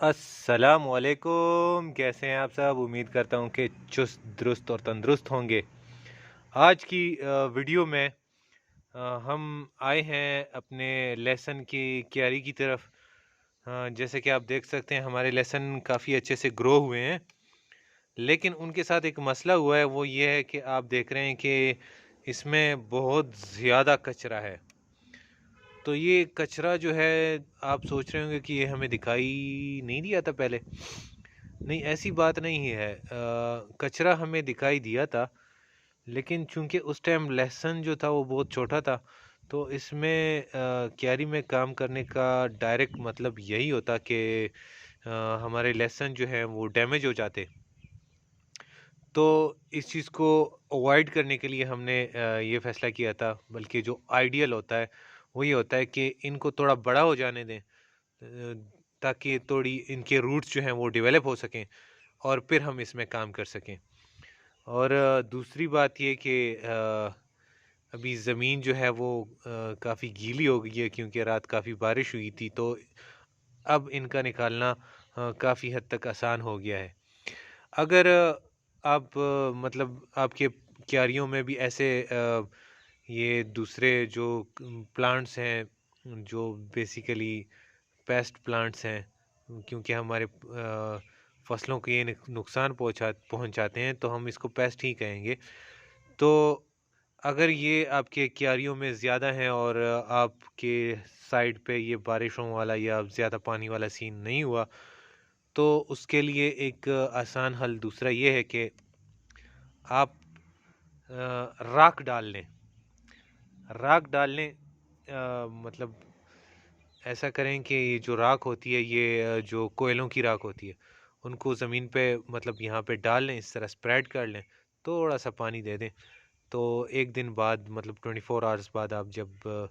अस्सलामुअलैकुम। कैसे हैं आप सब? उम्मीद करता हूँ कि चुस्त दुरुस्त और तंदुरुस्त होंगे। आज की वीडियो में हम आए हैं अपने लेसन की क्यारी की तरफ। जैसे कि आप देख सकते हैं हमारे लेसन काफ़ी अच्छे से ग्रो हुए हैं, लेकिन उनके साथ एक मसला हुआ है। वो ये है कि आप देख रहे हैं कि इसमें बहुत ज़्यादा कचरा है। तो ये कचरा जो है, आप सोच रहे होंगे कि ये हमें दिखाई नहीं दिया था पहले। नहीं, ऐसी बात नहीं है। कचरा हमें दिखाई दिया था, लेकिन चूंकि उस टाइम लेसन जो था वो बहुत छोटा था, तो इसमें क्यारी में काम करने का डायरेक्ट मतलब यही होता कि हमारे लेसन जो है वो डैमेज हो जाते। तो इस चीज़ को अवॉइड करने के लिए हमने ये फैसला किया था, बल्कि जो आइडियल होता है वो ये होता है कि इनको थोड़ा बड़ा हो जाने दें, ताकि थोड़ी इनके रूट्स जो हैं वो डेवलप हो सकें और फिर हम इसमें काम कर सकें। और दूसरी बात ये कि अभी ज़मीन जो है वो काफ़ी गीली हो गई है, क्योंकि रात काफ़ी बारिश हुई थी। तो अब इनका निकालना काफ़ी हद तक आसान हो गया है। अगर आप मतलब आपके क्यारियों में भी ऐसे ये दूसरे जो प्लांट्स हैं, जो बेसिकली पेस्ट प्लांट्स हैं, क्योंकि हमारे फसलों को ये नुकसान पहुंचाते हैं, तो हम इसको पेस्ट ही कहेंगे। तो अगर ये आपके क्यारियों में ज़्यादा हैं और आपके साइड पे ये बारिशों वाला या ज़्यादा पानी वाला सीन नहीं हुआ, तो उसके लिए एक आसान हल दूसरा ये है कि आप राख डाल लें। राख डाल लें, मतलब ऐसा करें कि ये जो राख होती है, ये जो कोयलों की राख होती है, उनको ज़मीन पे मतलब यहाँ पे डाल लें, इस तरह स्प्रेड कर लें, थोड़ा सा पानी दे दें। तो एक दिन बाद मतलब 24 आवर्स बाद आप जब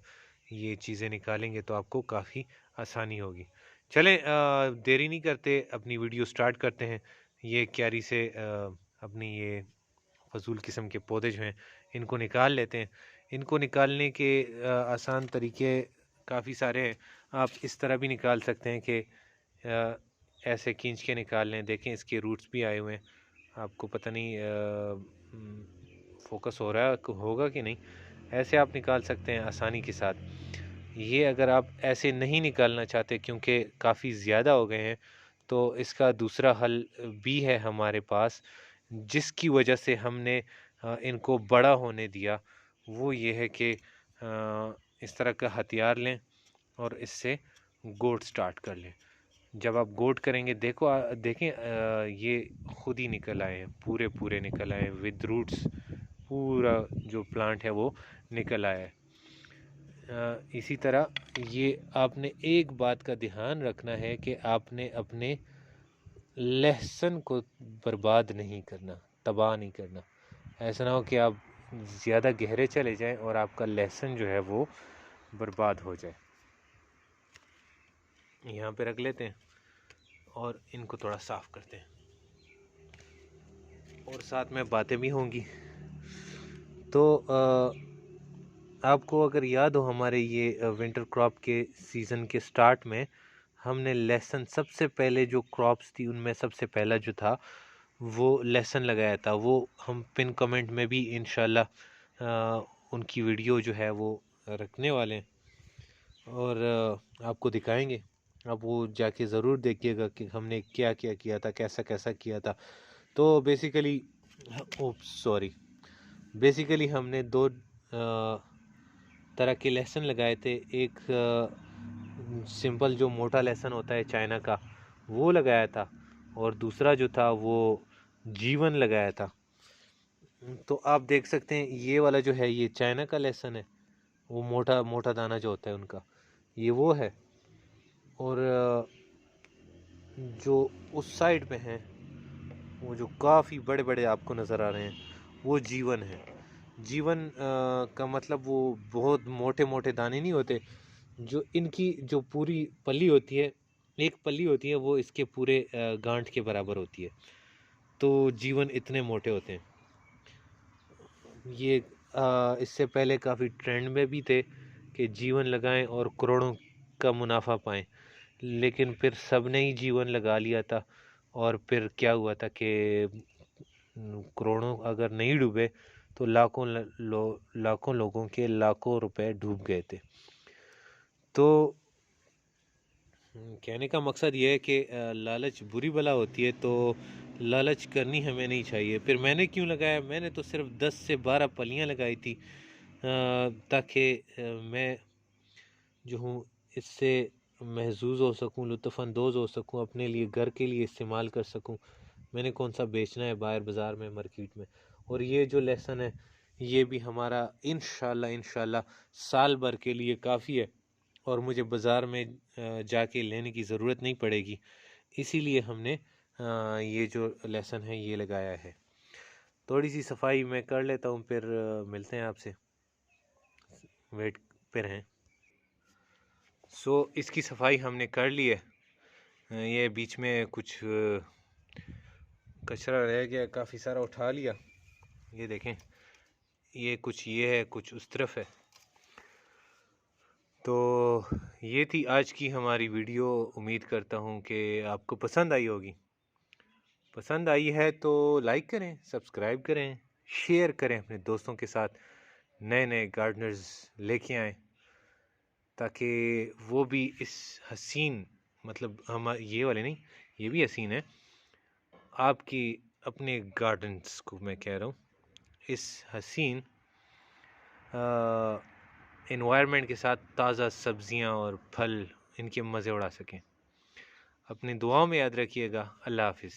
ये चीज़ें निकालेंगे तो आपको काफ़ी आसानी होगी। चलें, देरी नहीं करते, अपनी वीडियो स्टार्ट करते हैं। ये क्यारी से अपनी ये फजूल किस्म के पौधे जो हैं इनको निकाल लेते हैं। इनको निकालने के आसान तरीके काफ़ी सारे हैं। आप इस तरह भी निकाल सकते हैं कि ऐसे खींच के निकाल लें। देखें, इसके रूट्स भी आए हुए हैं। आपको पता नहीं फोकस हो रहा है होगा कि नहीं। ऐसे आप निकाल सकते हैं आसानी के साथ। ये अगर आप ऐसे नहीं निकालना चाहते क्योंकि काफ़ी ज़्यादा हो गए हैं, तो इसका दूसरा हल भी है हमारे पास, जिसकी वजह से हमने इनको बड़ा होने दिया। वो ये है कि इस तरह का हथियार लें और इससे गोट स्टार्ट कर लें। जब आप गोट करेंगे, देखें, ये खुद ही निकल आए हैं, पूरे पूरे निकल आए हैं विद रूट्स। पूरा जो प्लांट है वो निकल आया है। इसी तरह ये आपने एक बात का ध्यान रखना है कि आपने अपने लहसुन को बर्बाद नहीं करना, तबाह नहीं करना। ऐसा ना हो कि आप ज़्यादा गहरे चले जाएं और आपका लहसुन जो है वो बर्बाद हो जाए। यहाँ पे रख लेते हैं और इनको थोड़ा साफ़ करते हैं, और साथ में बातें भी होंगी। तो आपको अगर याद हो, हमारे ये विंटर क्रॉप के सीज़न के स्टार्ट में हमने लहसुन, सबसे पहले जो क्रॉप्स थी उनमें सबसे पहला जो था वो लहसुन लगाया था। वो हम पिन कमेंट में भी इंशाल्लाह उनकी वीडियो जो है वो रखने वाले हैं और आपको दिखाएंगे। आप वो जाके ज़रूर देखिएगा कि हमने क्या क्या किया था, कैसा कैसा किया था। तो बेसिकली, ओ सॉरी, बेसिकली हमने दो तरह के लहसुन लगाए थे। एक सिंपल जो मोटा लहसुन होता है चाइना का, वो लगाया था, और दूसरा जो था वो जीवन लगाया था। तो आप देख सकते हैं ये वाला जो है ये चाइना का लहसुन है, वो मोटा मोटा दाना जो होता है उनका, ये वो है। और जो उस साइड पे हैं, वो जो काफ़ी बड़े बड़े आपको नज़र आ रहे हैं, वो जीवन है। जीवन का मतलब वो बहुत मोटे मोटे दाने नहीं होते। जो इनकी जो पूरी पल्ली होती है, एक पल्ली होती है, वो इसके पूरे गांठ के बराबर होती है। तो जीवन इतने मोटे होते हैं। ये इससे पहले काफ़ी ट्रेंड में भी थे कि जीवन लगाएं और करोड़ों का मुनाफा पाएं। लेकिन फिर सब ने ही जीवन लगा लिया था और फिर क्या हुआ था कि करोड़ों अगर नहीं डूबे तो लाखों लोगों के लाखों रुपए डूब गए थे। तो कहने का मकसद ये है कि लालच बुरी बला होती है, तो लालच करनी हमें नहीं चाहिए। फिर मैंने क्यों लगाया? मैंने तो सिर्फ 10 से 12 पलियाँ लगाई थी ताकि मैं जो हूँ इससे महजूज हो सकूँ, लुत्फ़अंदोज़ हो सकूँ, अपने लिए घर के लिए इस्तेमाल कर सकूँ। मैंने कौन सा बेचना है बाहर बाज़ार में, मार्केट में। और ये जो लेसन है ये भी हमारा इंशाल्लाह साल भर के लिए काफ़ी है और मुझे बाज़ार में जाके लेने की ज़रूरत नहीं पड़ेगी। इसीलिए हमने ये जो लेसन है ये लगाया है। थोड़ी सी सफाई मैं कर लेता हूँ, फिर मिलते हैं आपसे। वेट पे रहें। इसकी सफाई हमने कर ली है। ये बीच में कुछ कचरा रह गया, काफ़ी सारा उठा लिया। ये देखें, ये कुछ ये है, कुछ उस तरफ है। तो ये थी आज की हमारी वीडियो। उम्मीद करता हूँ कि आपको पसंद आई होगी। पसंद आई है तो लाइक करें, सब्सक्राइब करें, शेयर करें अपने दोस्तों के साथ। नए नए गार्डनर्स लेके आएँ ताकि वो भी इस हसीन, मतलब हम ये वाले नहीं, ये भी हसीन है, आपकी अपने गार्डन्स को मैं कह रहा हूँ, इस हसीन एनवायरनमेंट के साथ ताज़ा सब्जियां और फल इनके मज़े उड़ा सकें। अपनी दुआओं में याद रखिएगा। अल्लाह हाफिज़।